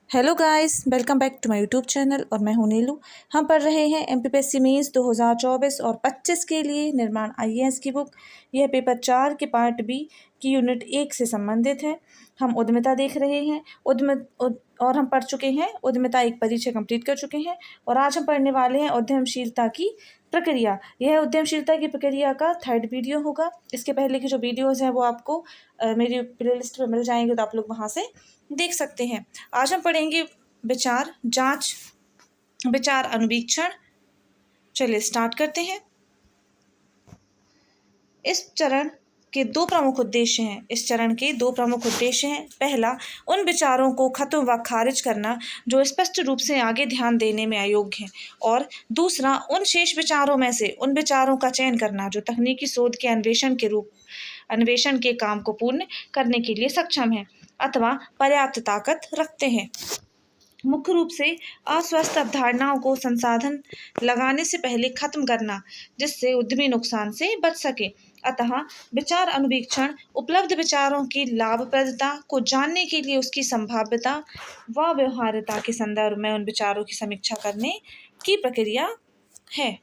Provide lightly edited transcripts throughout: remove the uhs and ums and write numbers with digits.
Hello guys, welcome back to my YouTube channel और मैं हूं नीलू। हम पढ़ रहे हैं एमपीपीएससी मेंस 2024 और 25 के लिए निर्माण आईएएस की बुक। यह पेपर 4 के पार्ट बी की यूनिट 1 से संबंधित है। हम उद्यमिता देख रहे हैं। और हम पढ़ चुके हैं उद्यमिता एक परिचय कंप्लीट कर चुके हैं और आज हम पढ़ने वाले हैं उद्यमशीलता की प्रक्रिया। यह उद्यमशीलता की प्रक्रिया का 3rd वीडियो होगा। इसके पहले की जो वीडियोज़ हैं वो आपको मेरी प्लेलिस्ट में मिल जाएंगे, तो आप लोग वहाँ से देख सकते हैं। आज हम पढ़ेंगे विचार, जांच, विचार, अनुवीक्षण। चलिए स्टार्ट करते हैं। इस चरण के दो प्रमुख उद्देश्य हैं। पहला, उन विचारों को खत्म व खारिज करना जो स्पष्ट रूप से आगे ध्यान देने में अयोग्य हैं, और दूसरा, उन शेष विचारों में से उन विचारों का चयन करना जो तकनीकी शोध के अन्वेषण के काम को पूर्ण करने के लिए सक्षम है अथवा पर्याप्त ताकत रखते हैं। मुख्य रूप से अस्वस्थ अवधारणाओं को संसाधन लगाने से पहले खत्म करना, जिससे उद्यमी नुकसान से बच सके। अतः विचार अनुवीक्षण उपलब्ध विचारों की लाभप्रदता को जानने के लिए उसकी संभाव्यता व व्यवहार्यता के संदर्भ में उन विचारों की समीक्षा करने की प्रक्रिया है।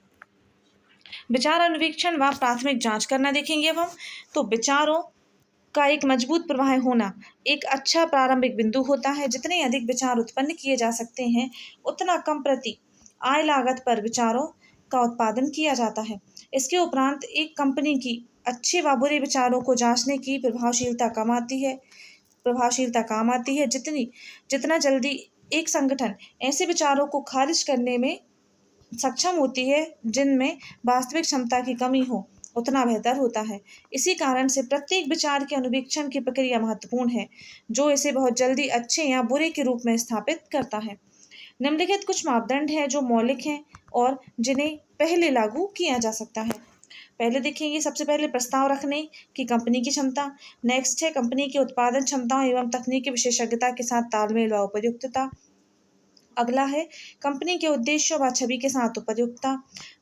विचार अनुवीक्षण व प्राथमिक जांच करना देखेंगे अब हम। तो विचारों का एक मजबूत प्रवाह होना एक अच्छा प्रारंभिक बिंदु होता है। जितने अधिक विचार उत्पन्न किए जा सकते हैं, उतना कम प्रति आय लागत पर विचारों का उत्पादन किया जाता है। इसके उपरांत एक कंपनी की अच्छे व बुरे विचारों को जांचने की प्रभावशीलता काम आती है। जितना जल्दी एक संगठन ऐसे विचारों को खारिज करने में सक्षम होती है जिनमें वास्तविक क्षमता की कमी हो, उतना बेहतर होता है। इसी कारण से प्रत्येक विचार के अनुवीक्षण की प्रक्रिया महत्वपूर्ण है, जो इसे बहुत जल्दी अच्छे या बुरे के रूप में स्थापित करता है। निम्नलिखित कुछ मापदंड हैं जो मौलिक हैं और जिन्हें पहले लागू किया जा सकता है। पहले देखेंगे, सबसे पहले प्रस्ताव रखने की कंपनी की क्षमता। नेक्स्ट है कंपनी की उत्पादन क्षमताओं एवं तकनीकी विशेषज्ञता के साथ तालमेल व उपयुक्तता। अगला है कंपनी के उद्देश्यों व छवि के साथ उपयुक्तता,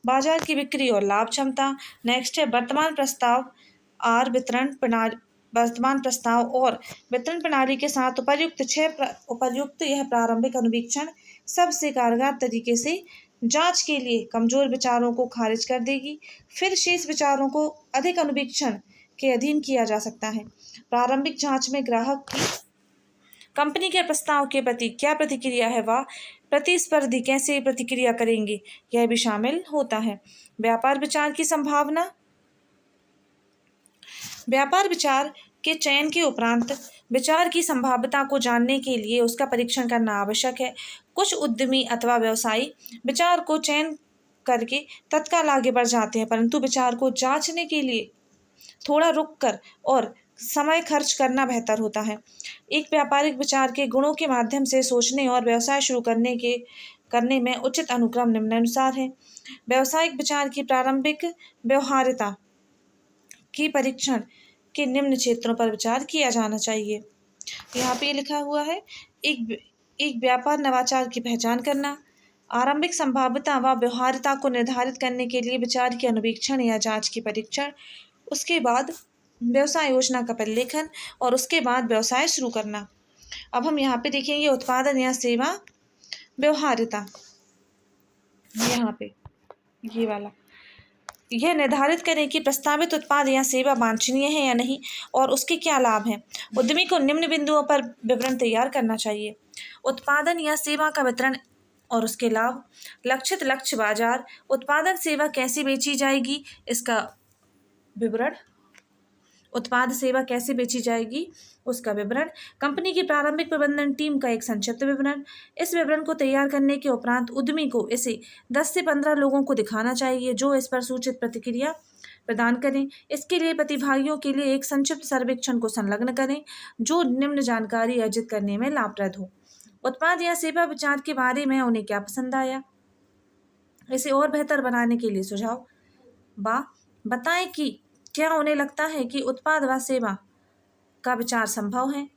बाजार की बिक्री और लाभ क्षमता। नेक्स्ट है वर्तमान प्रस्ताव और वितरण प्रणाली के साथ उपयुक्त यह प्रारंभिक अनुवीक्षण सबसे कारगर तरीके से जांच के लिए कमजोर विचारों को खारिज कर देगी। फिर शेष विचारों को अधिक अनुवीक्षण के अधीन किया जा सकता है। प्रारंभिक जांच में ग्राहक की कंपनी के प्रस्ताव के प्रति क्या प्रतिक्रिया है व प्रतिस्पर्धी कैसे प्रतिक्रिया करेंगे, यह भी शामिल होता है। व्यापार विचार की संभावना। व्यापार विचार के चयन के उपरांत विचार की संभाव्यता को जानने के लिए उसका परीक्षण करना आवश्यक है। कुछ उद्यमी अथवा व्यवसायी विचार को चयन करके तत्काल आगे बढ़ जाते हैं, परंतु विचार को जांचने के लिए थोड़ा रुक कर और समय खर्च करना बेहतर होता है। एक व्यापारिक विचार के गुणों के माध्यम से सोचने और व्यवसाय शुरू करने में उचित अनुक्रम निम्नानुसार है। व्यावसायिक विचार की प्रारंभिक व्यवहार्यता की परीक्षण के निम्न क्षेत्रों पर विचार किया जाना चाहिए। यहाँ पे लिखा हुआ है, एक व्यापार नवाचार की पहचान करना, आरंभिक संभाव्यता व व्यवहार्यता को निर्धारित करने के लिए विचार के अनुवीक्षण या जांच की परीक्षण, उसके बाद व्यवसाय योजना का परिलेखन और उसके बाद व्यवसाय शुरू करना। अब हम यहाँ पे देखेंगे उत्पादन या सेवा व्यवहार्यता। यहाँ पे ये वाला, यह निर्धारित करें कि प्रस्तावित उत्पाद या सेवा वांछनीय है या नहीं और उसके क्या लाभ हैं। उद्यमी को निम्न बिंदुओं पर विवरण तैयार करना चाहिए। उत्पादन या सेवा का वितरण और उसके लाभ, लक्षित लक्ष्य बाजार, उत्पादन सेवा कैसे बेची जाएगी इसका विवरण, उत्पाद सेवा कैसे बेची जाएगी उसका विवरण, कंपनी की प्रारंभिक प्रबंधन टीम का एक संक्षिप्त विवरण। इस विवरण को तैयार करने के उपरांत उद्यमी को इसे 10 से 15 लोगों को दिखाना चाहिए जो इस पर सूचित प्रतिक्रिया प्रदान करें। इसके लिए प्रतिभागियों के लिए एक संक्षिप्त सर्वेक्षण को संलग्न करें जो निम्न जानकारी अर्जित करने में लाभप्रद हो। उत्पाद या सेवा विचार के बारे में उन्हें क्या पसंद आया, इसे और बेहतर बनाने के लिए सुझाव। बताएं कि क्या उन्हें लगता है कि उत्पाद व सेवा का विचार संभव है।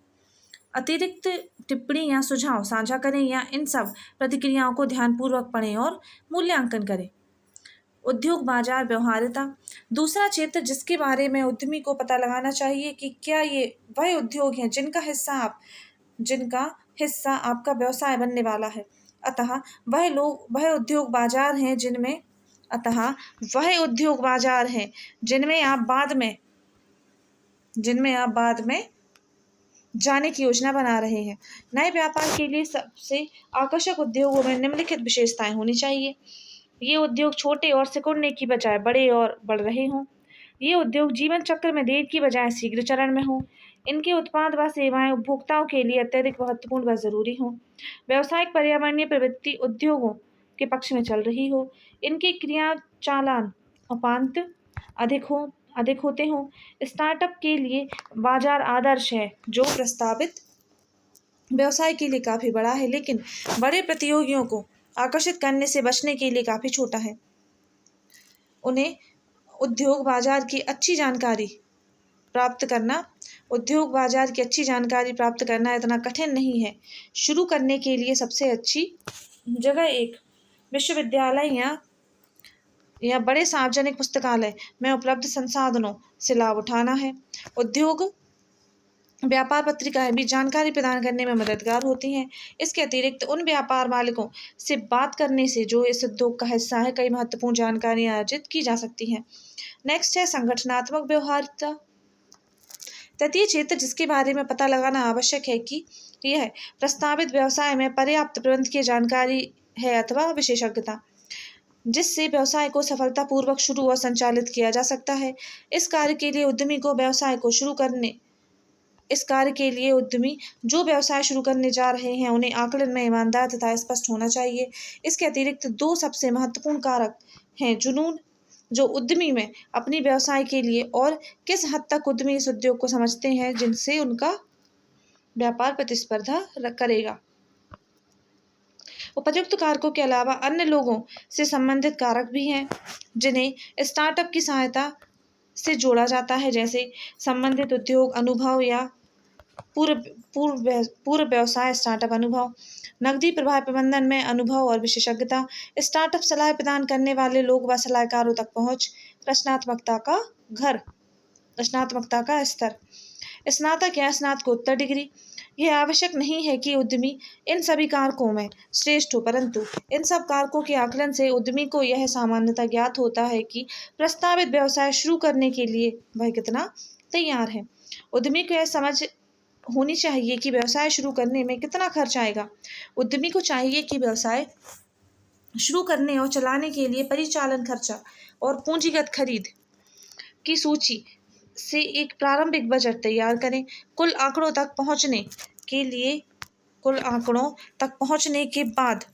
अतिरिक्त टिप्पणी या सुझाव साझा करें या इन सब प्रतिक्रियाओं को ध्यानपूर्वक पढ़ें और मूल्यांकन करें। उद्योग बाजार व्यवहार्यता, दूसरा क्षेत्र जिसके बारे में उद्यमी को पता लगाना चाहिए कि क्या ये वह उद्योग हैं जिनका हिस्सा आप जिनका हिस्सा आपका व्यवसाय बनने वाला है। अतः वह उद्योग बाजार हैं जिनमें आप बाद में जाने की योजना बना रहे हैं। नए व्यापार के लिए सबसे आकर्षक उद्योगों में निम्नलिखित विशेषताएं होनी चाहिए। ये उद्योग छोटे और सिकुड़ने की बजाय बड़े और बढ़ रहे हों। ये उद्योग जीवन चक्र में देर की बजाय शीघ्र चरण में हों। इनके उत्पाद व सेवाएं उपभोक्ताओं के लिए अत्यधिक महत्वपूर्ण व जरूरी हों। व्यावसायिक पर्यावरणीय प्रवृत्ति उद्योगों के पक्ष में चल रही हो। इनके क्रिया चालान उपांत अधिक होते हों। स्टार्टअप के लिए बाजार आदर्श है जो प्रस्तावित व्यवसाय के लिए काफी बड़ा है, लेकिन बड़े प्रतियोगियों को आकर्षित करने से बचने के लिए काफी छोटा है। उन्हें उद्योग बाजार की अच्छी जानकारी प्राप्त करना इतना कठिन नहीं है। शुरू करने के लिए सबसे अच्छी जगह एक विश्वविद्यालय या बड़े सार्वजनिक पुस्तकालय में उपलब्ध संसाधनों से लाभ उठाना है। उद्योग व्यापार पत्रिकाएं भी जानकारी प्रदान करने में मददगार होती हैं। इसके अतिरिक्त उन व्यापार मालिकों से बात करने से जो इस उद्योग का हिस्सा है कई महत्वपूर्ण जानकारियां अर्जित की जा सकती हैं। नेक्स्ट है संगठनात्मक व्यवहार्यता। तृतीय क्षेत्र जिसके बारे में पता लगाना आवश्यक है कि यह प्रस्तावित व्यवसाय में पर्याप्त प्रबंधकीय जानकारी है अथवा विशेषज्ञता, जिससे व्यवसाय को सफलतापूर्वक शुरू और संचालित किया जा सकता है। इस कार्य के लिए उद्यमी जो व्यवसाय शुरू करने जा रहे हैं उन्हें आकलन में ईमानदार तथा स्पष्ट होना चाहिए। इसके अतिरिक्त दो सबसे महत्वपूर्ण कारक हैं: जुनून, जो उद्यमी में अपनी व्यवसाय के लिए, और किस हद तक उद्यमी इस उद्योग को समझते हैं जिनसे उनका व्यापार प्रतिस्पर्धा करेगा। उपयुक्त कारकों के अलावा अन्य लोगों से संबंधित कारक भी हैं जिन्हें स्टार्टअप की सहायता से जोड़ा जाता है, जैसे संबंधित उद्योग अनुभव या पूर्व व्यवसाय स्टार्टअप अनुभव, नकदी प्रवाह प्रबंधन में अनुभव और विशेषज्ञता, स्टार्टअप सलाह प्रदान करने वाले लोग व सलाहकारों तक पहुंच, रचनात्मकता का स्तर, स्नातक या स्नातकोत्तर डिग्री। यह आवश्यक नहीं है कि उद्यमी इन सभी कारकों में श्रेष्ठ हो, परंतु इन सब कारकों के आकलन से उद्यमी को यह सामान्यतः ज्ञात होता है कि प्रस्तावित व्यवसाय शुरू करने के लिए वह कितना तैयार है। उद्यमी को यह समझ होनी चाहिए कि व्यवसाय शुरू करने में कितना खर्च आएगा। उद्यमी को चाहिए कि व्यवसाय शुरू करने और चलाने के लिए परिचालन खर्चा और पूंजीगत खरीद की सूची से एक प्रारंभिक बजट तैयार करें। कुल आंकड़ों तक पहुंचने के बाद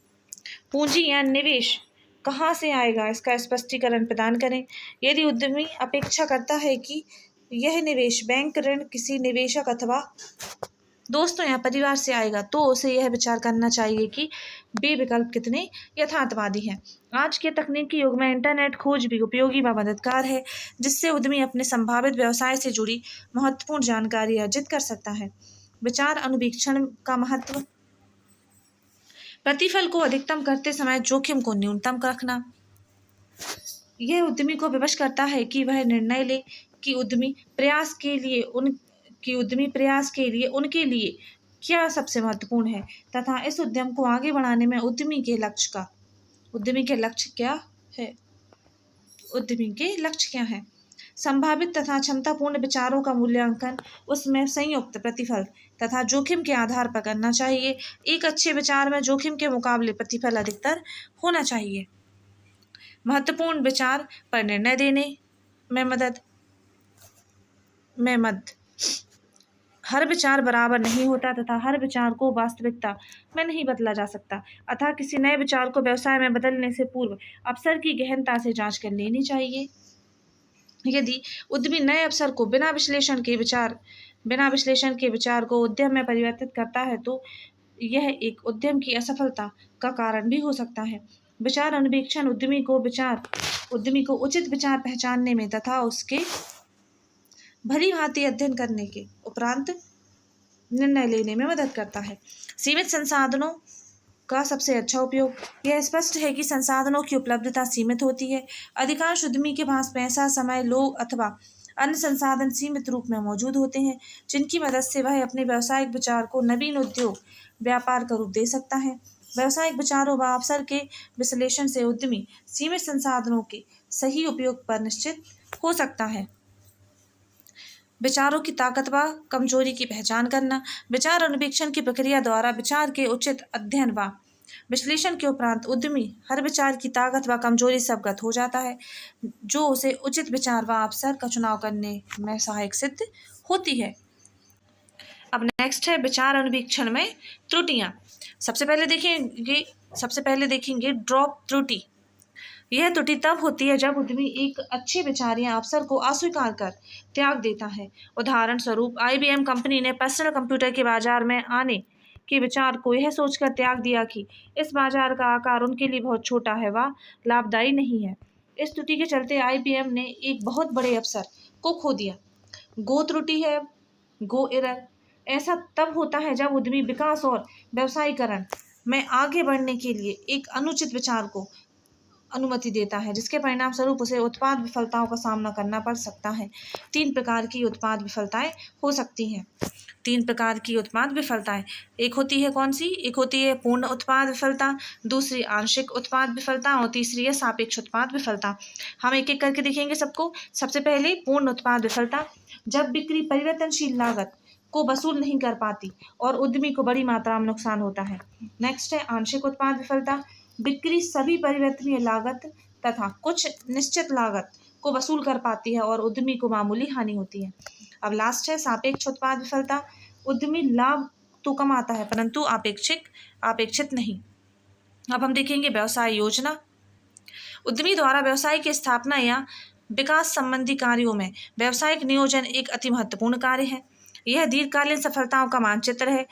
पूंजी या निवेश कहाँ से आएगा इसका स्पष्टीकरण प्रदान करें। यदि उद्यमी अपेक्षा करता है कि यह निवेश बैंक ऋण, किसी निवेशक अथवा दोस्तों या परिवार से आएगा, तो उसे यह विचार करना चाहिए कि वे विकल्प कितने यथार्थवादी हैं। आज के तकनीकी युग में इंटरनेट खोज भी उपयोगी व मददगार है, जिससे उद्यमी अपने संभावित व्यवसाय से जुड़ी महत्वपूर्ण जानकारी अर्जित कर सकता है। विचार अनुवीक्षण का महत्व। प्रतिफल को अधिकतम करते समय जोखिम को न्यूनतम रखना। यह उद्यमी को विवश करता है कि वह निर्णय ले कि उद्यमी प्रयास के लिए उनके लिए क्या सबसे महत्वपूर्ण है तथा इस उद्यम को आगे बढ़ाने में उद्यमी के लक्ष्य क्या है। संभावित तथा क्षमतापूर्ण विचारों का मूल्यांकन उसमें संयुक्त प्रतिफल तथा जोखिम के आधार पर करना चाहिए। एक अच्छे विचार में जोखिम के मुकाबले प्रतिफल अधिकतर होना चाहिए। महत्वपूर्ण विचार पर निर्णय देने में मदद। हर विचार बराबर नहीं होता तथा हर विचार को वास्तविकता में नहीं बदला जा सकता। अतः किसी नए विचार को व्यवसाय में बदलने से पूर्व अवसर की गहनता से जांच कर लेनी चाहिए। यदि उद्यमी नए अवसर को बिना विश्लेषण के विचार को उद्यम में परिवर्तित करता है तो यह एक उद्यम की असफलता का कारण भी हो सकता है। विचार अनुवीक्षण उद्यमी को उचित विचार पहचानने में तथा उसके भली भांति अध्ययन करने के उपरांत निर्णय लेने में मदद करता है। सीमित संसाधनों का सबसे अच्छा उपयोग। यह स्पष्ट है कि संसाधनों की उपलब्धता सीमित होती है। अधिकांश उद्यमी के पास पैसा, समय, लोग अथवा अन्य संसाधन सीमित रूप में मौजूद होते हैं, जिनकी मदद से वह अपने व्यावसायिक विचार को नवीन उद्योग व्यापार का रूप दे सकता है। व्यावसायिक विचारों व अवसर के विश्लेषण से उद्यमी सीमित संसाधनों के सही उपयोग पर निश्चित हो सकता है। विचारों की ताकत व कमजोरी की पहचान करना। विचार अनुवीक्षण की प्रक्रिया द्वारा विचार के उचित अध्ययन व विश्लेषण के उपरांत उद्यमी हर विचार की ताकत व कमजोरी से अवगत हो जाता है, जो उसे उचित विचार व अवसर का चुनाव करने में सहायक सिद्ध होती है। अब नेक्स्ट है विचार अनुवीक्षण में त्रुटियां। सबसे पहले देखेंगे ड्रॉप त्रुटि। यह त्रुटि तब होती है जब उद्यमी एक अच्छे विचार या अवसर को अस्वीकार कर त्याग देता है। उदाहरण स्वरूप IBM कंपनी ने पर्सनल कंप्यूटर के बाजार में आने के विचार को यह सोचकर त्याग दिया कि इस बाजार का आकार उनके लिए बहुत छोटा है व लाभदायी नहीं है। इस त्रुटि के चलते IBM ने एक बहुत बड़े अवसर को खो दिया। गो त्रुटि है, गो एरर। ऐसा तब होता है जब उद्यमी विकास और व्यवसायीकरण में आगे बढ़ने के लिए एक अनुचित विचार को अनुमति देता है, जिसके परिणाम स्वरूप उसे उत्पाद विफलताओं का सामना करना पड़ सकता है। 3 प्रकार की उत्पाद विफलताएं हो सकती हैं। 3 प्रकार की उत्पाद विफलताएं। एक होती है कौन सी? एक होती है पूर्ण उत्पाद विफलता, दूसरी आंशिक उत्पाद विफलता और तीसरी है सापेक्ष उत्पाद विफलता। हम एक एक करके देखेंगे सबको। सबसे पहले पूर्ण उत्पाद विफलता। जब बिक्री परिवर्तनशील लागत को वसूल नहीं कर पाती और उद्यमी को बड़ी मात्रा में नुकसान होता है। नेक्स्ट है आंशिक उत्पाद विफलता। बिक्री सभी परिवर्तनीय लागत तथा कुछ निश्चित लागत को वसूल कर पाती है और उद्यमी को मामूली हानि होती है। अब लास्ट है सापेक्ष उत्पाद विफलता। उद्यमी लाभ तो कमाता है परंतु अपेक्षित नहीं। अब हम देखेंगे व्यवसाय योजना। उद्यमी द्वारा व्यवसाय की स्थापना या विकास संबंधी कार्यों में व्यावसायिक नियोजन एक अति महत्वपूर्ण कार्य है। यह दीर्घकालीन सफलताओं का मानचित्र है।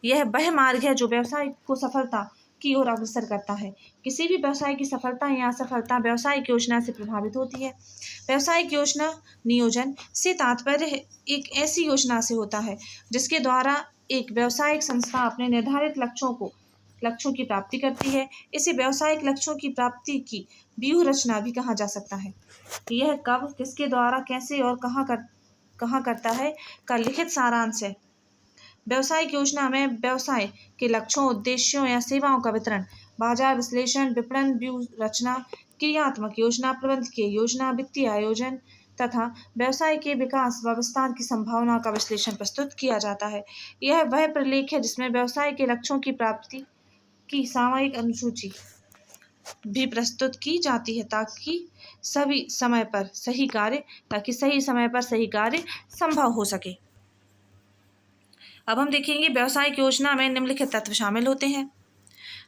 यह वह मार्ग है जो व्यवसाय को सफलता की ओर अग्रसर करता है। किसी भी व्यवसाय की सफलता या असफलता व्यावसायिक योजना से प्रभावित होती है। व्यावसायिक योजना नियोजन से तात्पर्य एक ऐसी योजना से होता है जिसके द्वारा एक व्यावसायिक संस्था अपने निर्धारित लक्ष्यों की प्राप्ति करती है। इसे व्यावसायिक लक्ष्यों की प्राप्ति की व्यूह रचना भी कहा जा सकता है। यह कब, किसके द्वारा, कैसे और कहाँ करता है का लिखित सारांश है। व्यावसायिक योजना में व्यवसाय के लक्ष्यों, उद्देश्यों या सेवाओं का वितरण, बाजार विश्लेषण, विपणन व्यूह रचना, क्रियात्मक योजना, प्रबंधकीय योजना, वित्तीय आयोजन तथा व्यवसाय के विकास व विस्तार की संभावना का विश्लेषण प्रस्तुत किया जाता है। यह वह प्रलेख है जिसमें व्यवसाय के लक्ष्यों की प्राप्ति की सामयिक अनुसूची भी प्रस्तुत की जाती है ताकि सही समय पर सही कार्य संभव हो सके। अब हम देखेंगे व्यवसायिक योजना में निम्नलिखित तत्व शामिल होते हैं।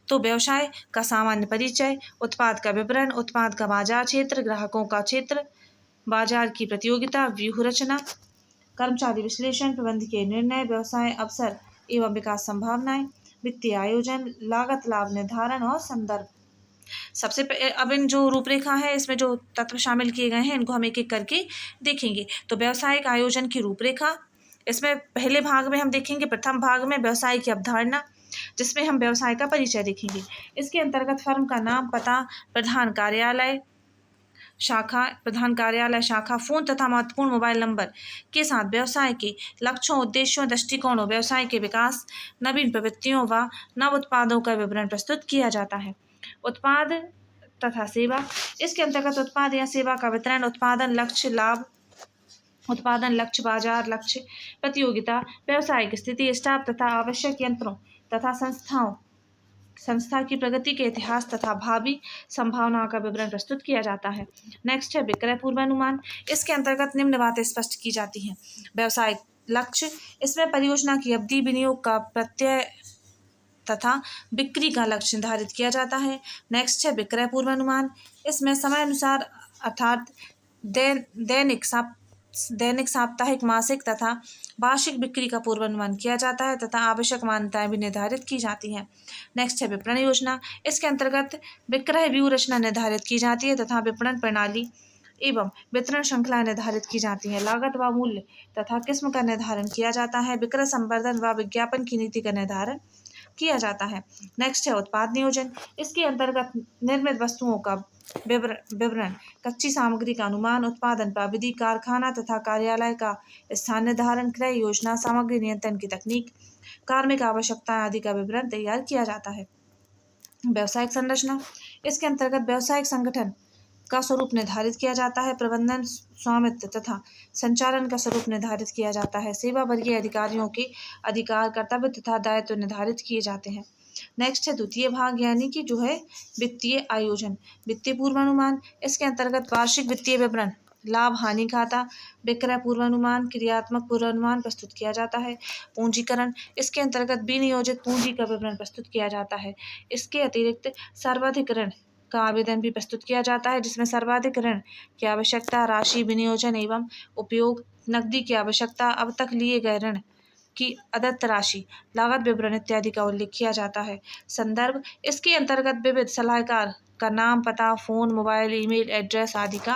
तो व्यवसाय का सामान्य परिचय, उत्पाद का विवरण, उत्पाद का बाजार क्षेत्र, ग्राहकों का क्षेत्र, बाजार की प्रतियोगिता, व्यूह रचना, कर्मचारी विश्लेषण, प्रबंधकीय निर्णय, व्यवसाय अवसर एवं विकास संभावनाएं, वित्तीय आयोजन, लागत लाभ निर्धारण और संदर्भ। अब इन जो रूपरेखा है इसमें जो तत्व शामिल किए गए हैं इनको हम एक एक करके देखेंगे। तो व्यावसायिक आयोजन की रूपरेखा, इसमें पहले भाग में हम देखेंगे, प्रथम भाग में व्यवसाय की अवधारणा, जिसमें हम व्यवसाय का परिचय देखेंगे। इसके अंतर्गत फर्म का नाम, पता, प्रधान कार्यालय, शाखा, फोन तथा महत्वपूर्ण मोबाइल नंबर के साथ व्यवसाय के लक्ष्यों, उद्देश्यों, दृष्टिकोणों, व्यवसाय के विकास, नवीन प्रवृत्तियों व नव उत्पादों का विवरण प्रस्तुत किया जाता है। उत्पाद तथा सेवा, इसके अंतर्गत उत्पाद या सेवा का वितरण, उत्पादन लक्ष्य, बाजार लक्ष्य, प्रतियोगिता, व्यावसायिक स्थिति, स्टाफ तथा आवश्यक यंत्रों तथा संस्था की प्रगति के इतिहास तथा भावी संभावनाओं का विवरण प्रस्तुत किया जाता है। नेक्स्ट है विक्रय पूर्वानुमान। इसके अंतर्गत निम्न बातें स्पष्ट की जाती हैं। व्यवसायिक लक्ष्य, इसमें परियोजना की अवधि, विनियोग का प्रत्यय तथा बिक्री का लक्ष्य निर्धारित किया जाता है। नेक्स्ट है विक्रय पूर्वानुमान। इसमें समय अनुसार अर्थात दैनिक, साप्ताहिक, मासिक तथा वार्षिक बिक्री का पूर्वानुमान किया जाता है तथा आवश्यक मान्यताएं भी निर्धारित की जाती हैं। नेक्स्ट है विपणन योजना। इसके अंतर्गत विक्रय व्यूह रचना निर्धारित की जाती है तथा विपणन प्रणाली एवं वितरण श्रृंखला निर्धारित की जाती है। लागत व मूल्य तथा किस्म का निर्धारण किया जाता है। विक्रय संवर्धन व विज्ञापन की नीति का निर्धारण किया जाता है। नेक्स्ट है उत्पाद नियोजन। इसके अंतर्गत निर्मित वस्तुओं का विवरण, कच्ची सामग्री का अनुमान, उत्पादन प्रविधि, कारखाना तथा कार्यालय का स्थान निर्धारण, क्रय योजना, सामग्री नियंत्रण की तकनीक, कार्मिक आवश्यकताएं आदि का विवरण तैयार किया जाता है। व्यावसायिक संरचना। इसके अंतर्गत व्यावसायिक संगठन का स्वरूप निर्धारित किया जाता है, प्रबंधन, स्वामित्व तथा संचालन का स्वरूप निर्धारित किया जाता है, सेवा वर्गीय अधिकारियों के अधिकार, कर्तव्य तथा दायित्व निर्धारित किए जाते हैं। नेक्स्ट है द्वितीय भाग, यानी कि जो है वित्तीय आयोजन, वित्तीय पूर्वानुमान। इसके अंतर्गत वार्षिक वित्तीय विवरण, लाभ हानि खाता, विक्रय पूर्वानुमान, क्रियात्मक पूर्वानुमान प्रस्तुत किया जाता है। पूंजीकरण। इसके अंतर्गत विनियोजित पूंजी का विवरण प्रस्तुत किया जाता है। इसके अतिरिक्त सर्वाधिक ऋण का आवेदन भी प्रस्तुत किया जाता है, जिसमें सर्वाधिक ऋण की आवश्यकता, राशि, विनियोजन एवं उपयोग, नकदी की आवश्यकता, अब तक लिए गए ऋण की अदत्त राशि, लागत विवरण इत्यादि का उल्लेख किया जाता है। संदर्भ। इसके अंतर्गत विविध सलाहकार का नाम, पता, फोन, मोबाइल, ईमेल एड्रेस आदि का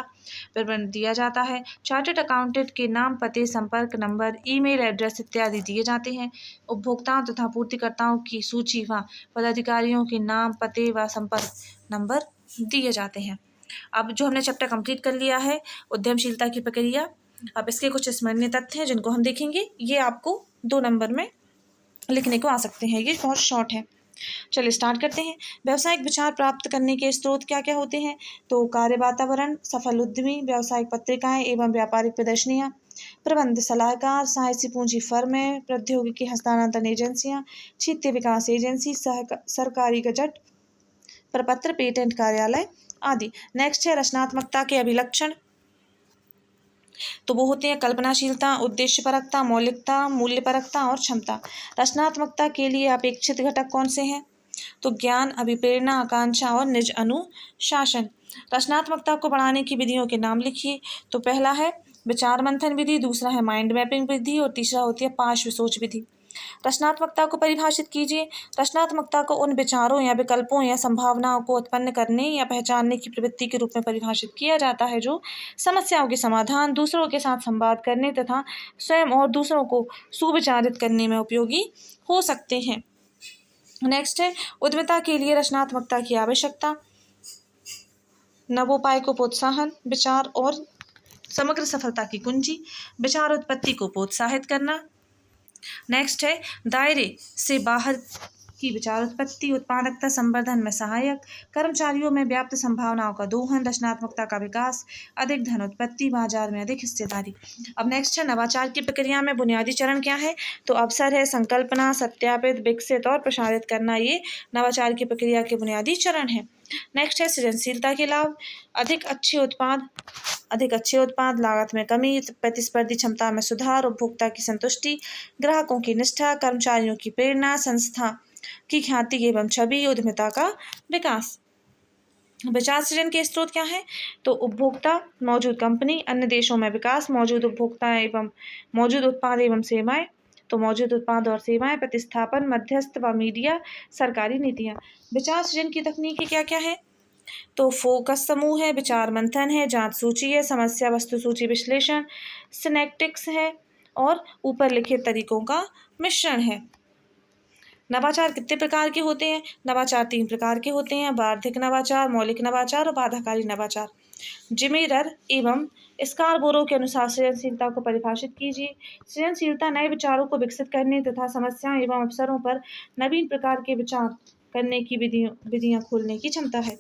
विवरण दिया जाता है। चार्टर्ड अकाउंटेंट के नाम, पते, संपर्क नंबर, ईमेल एड्रेस इत्यादि दिए जाते हैं। उपभोक्ताओं तथा पूर्तिकर्ताओं की सूची व पदाधिकारियों के नाम, पते व संपर्क नंबर दिए जाते हैं। अब जो हमने चैप्टर कंप्लीट कर लिया है उद्यमशीलता की प्रक्रिया, अब इसके कुछ स्मरणीय तथ्य हैं जिनको हम देखेंगे। ये आपको 2 नंबर में लिखने को आ सकते हैं, ये बहुत शॉर्ट है। चलिए स्टार्ट करते हैं। व्यावसायिक विचार प्राप्त करने के स्रोत क्या क्या होते हैं? तो कार्य वातावरण, सफल उद्यमी, व्यावसायिक पत्रिकाएं एवं व्यापारिक प्रदर्शनियां, प्रबंध सलाहकार, सहायसी पूंजी फर्में, प्रौद्योगिकी हस्तांतरण एजेंसियां, क्षेत्रीय विकास एजेंसी, सरकारी गजट, प्रपत्र, पेटेंट कार्यालय आदि। नेक्स्ट है रचनात्मकता के अभिलक्षण। तो वो होते हैं कल्पनाशीलता, उद्देश्यपरकता, मौलिकता, मूल्यपरकता और क्षमता। रचनात्मकता के लिए अपेक्षित घटक कौन से हैं? तो ज्ञान, अभिप्रेरणा, आकांक्षा और निज अनुशासन। रचनात्मकता को बढ़ाने की विधियों के नाम लिखिए। तो पहला है विचार मंथन विधि, दूसरा है माइंड मैपिंग विधि और तीसरा होती है पार्श्व सोच विधि। रचनात्मकता को परिभाषित कीजिए। रचनात्मकता को उन विचारों या विकल्पों या संभावनाओं को उत्पन्न करने या पहचानने की प्रवृत्ति के रूप में परिभाषित किया जाता है जो समस्याओं के समाधान, दूसरों के साथ संवाद करने तथा स्वयं और दूसरों को सुविचारित करने में उपयोगी हो सकते हैं। नेक्स्ट है उद्यमिता के लिए रचनात्मकता की आवश्यकता। नवोपाय को प्रोत्साहन, विचार और समग्र सफलता की कुंजी, विचार उत्पत्ति को प्रोत्साहित करना। नेक्स्ट है दायरे से बाहर की विचार उत्पत्ति, उत्पादकता संवर्धन में सहायक, कर्मचारियों में व्याप्त संभावनाओं का दोहन, रचनात्मकता का विकास, अधिक धन उत्पत्ति, बाजार में अधिक हिस्सेदारी। अब नेक्स्ट है नवाचार की प्रक्रिया में बुनियादी चरण क्या है? तो अवसर है, संकल्पना, सत्यापित, विकसित और प्रसारित करना, ये नवाचार की प्रक्रिया के बुनियादी चरण है। नेक्स्ट है सृजनशीलता के लाभ। अधिक अच्छे उत्पाद, लागत में कमी, प्रतिस्पर्धी क्षमता में सुधार, उपभोक्ता की संतुष्टि, ग्राहकों की निष्ठा, कर्मचारियों की प्रेरणा, संस्था की ख्याति एवं छवि, उद्यमिता का विकास। विचार सृजन के स्रोत क्या है? तो उपभोक्ता, मौजूद कंपनी, अन्य देशों में विकास, मौजूद उपभोक्ता एवं मौजूद उत्पाद एवं सेवाएं, तो मौजूद उत्पाद और सेवाएं, प्रतिस्थापन, मध्यस्थ व मीडिया, सरकारी नीतियां। विचार सृजन की तकनीकें क्या क्या है? तो फोकस समूह है, विचार मंथन है, जांच सूची है, समस्या वस्तु सूची विश्लेषण, सिनेप्टिक्स है और ऊपर लिखित तरीकों का मिश्रण है। नवाचार कितने प्रकार के होते हैं? नवाचार 3 प्रकार के होते हैं, बार्धिक नवाचार, मौलिक नवाचार और बाधाकारी नवाचार। जिमेरर एवं स्कारबोरो के अनुसार सृजनशीलता को परिभाषित कीजिए। सृजनशीलता नए विचारों को विकसित करने तथा समस्याओं एवं अवसरों पर नवीन प्रकार के विचार करने की विधियां खोलने की क्षमता है।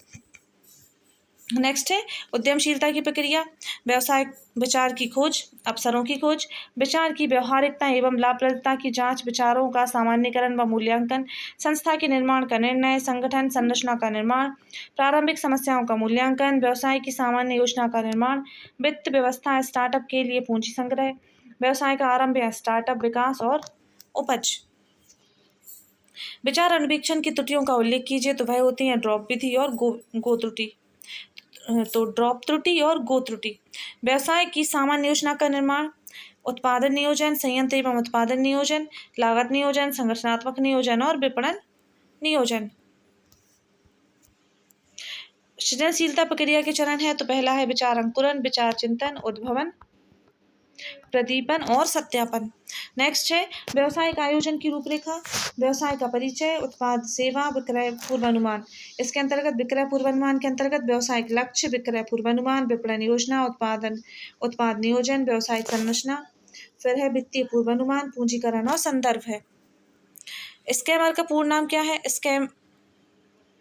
नेक्स्ट है उद्यमशीलता की प्रक्रिया। व्यवसायिक विचार की खोज, अवसरों की खोज, विचार की व्यवहारिकता एवं लाभप्रदता की जांच, विचारों का सामान्यकरण व मूल्यांकन, संस्था के निर्माण का निर्णय, संगठन संरचना का निर्माण, प्रारंभिक समस्याओं का मूल्यांकन, व्यवसाय की सामान्य योजना का निर्माण, वित्त व्यवस्था, स्टार्टअप के लिए पूंजी संग्रह, व्यवसाय का आरंभ या स्टार्टअप, विकास और उपज। विचार अनुवीक्षण की त्रुटियों का उल्लेख कीजिए। तो वह होती हैं ड्रॉप विधि और गो त्रुटि। तो ड्रॉप त्रुटि और गो त्रुटि। व्यवसाय की सामान्य योजना का निर्माण, उत्पादन नियोजन, संयंत्र एवं उत्पादन नियोजन, लागत नियोजन, संगठनात्मक नियोजन और विपणन नियोजन। सृजनशीलता प्रक्रिया के चरण है। तो पहला है विचार अंकुरन, विचार चिंतन, उद्भवन, प्रदीपन और सत्यापन। नेक्स्ट है व्यवसायिक आयोजन की रूपरेखा। व्यवसाय का परिचय, उत्पाद सेवा, विक्रय पूर्वानुमान। इसके अंतर्गत विक्रय पूर्वानुमान के अंतर्गत व्यवसायिक लक्ष्य, विक्रय पूर्वानुमान, विपणन योजना, उत्पाद नियोजन, व्यवसायिक संरचना। फिर है वित्तीय पूर्वानुमान, पूंजीकरण और संदर्भ है। स्कैमर का पूर्ण नाम क्या है?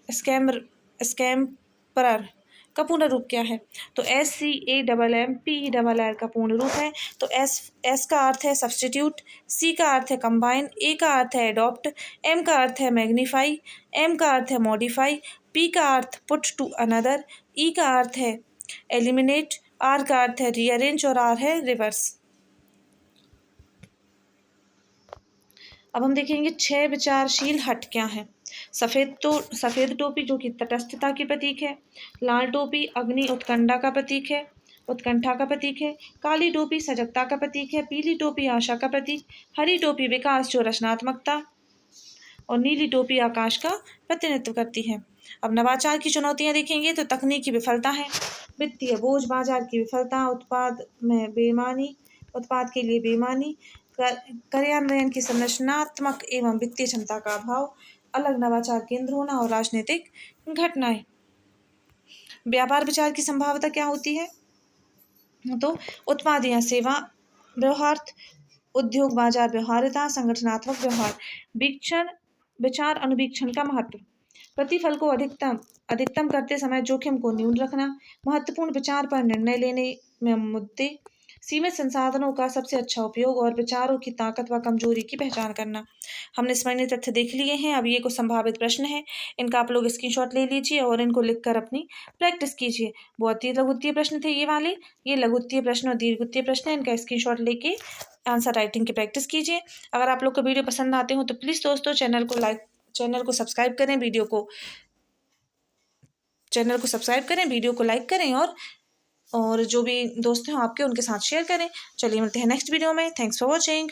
स्कैमर स्कैम्परर का पूर्ण रूप क्या है? तो SCAMMPERR का पूर्ण रूप है। तो एस का अर्थ है सब्स्टिट्यूट, सी का अर्थ है कंबाइन, ए का अर्थ है एडॉप्ट, एम का अर्थ है मैग्नीफाई, एम का अर्थ है मॉडिफाई, पी का अर्थ पुट टू अनदर, ई का अर्थ है एलिमिनेट, आर का अर्थ है रीअरेंज और आर है रिवर्स। अब हम देखेंगे 6 विचारशील हट क्या है। सफ़ेद टोपी जो कि तटस्थता की प्रतीक है। लाल टोपी अग्नि उत्कंठा का प्रतीक है। काली टोपी सजगता का प्रतीक है। पीली टोपी आशा का प्रतीक। हरी टोपी विकास जो रचनात्मकता, और नीली टोपी आकाश का प्रतिनिधित्व करती है। अब नवाचार की चुनौतियां देखेंगे तो तकनीकी विफलता है, वित्तीय बोझ, बाजार की विफलता, उत्पाद के लिए बेईमानी, कार्यान्वयन की संरचनात्मक एवं वित्तीय क्षमता का अभाव, अलग नवाचार केंद्र होना और राजनीतिक घटनाएं। व्यापार विचार की संभावना क्या होती है? तो उत्पाद या सेवा व्यवहार्थ, उद्योग बाजार व्यवहार्यता, संगठनात्मक व्यवहार। विचार अनुवीक्षण का महत्व, प्रतिफल को अधिकतम करते समय जोखिम को न्यून रखना, महत्वपूर्ण विचार पर निर्णय लेने में मुद्दे, सीमित संसाधनों का सबसे अच्छा उपयोग और विचारों की ताकत व कमजोरी की पहचान करना। हमने स्मरणीय तथ्य देख लिए हैं। अब ये कुछ संभावित प्रश्न हैं, इनका आप लोग स्क्रीनशॉट ले लीजिए और इनको लिखकर अपनी प्रैक्टिस कीजिए। बहुत ही लघुत्तीय प्रश्न थे ये वाले, ये लघुत्तीय प्रश्न और दीर्घोत्तीय प्रश्न है, इनका स्क्रीनशॉट लेके आंसर राइटिंग की प्रैक्टिस कीजिए। अगर आप लोग को वीडियो पसंद आते हो तो प्लीज़ दोस्तों चैनल को सब्सक्राइब करें, वीडियो को लाइक करें और जो भी दोस्त हैं आपके उनके साथ शेयर करें। चलिए मिलते हैं नेक्स्ट वीडियो में। Thanks for watching.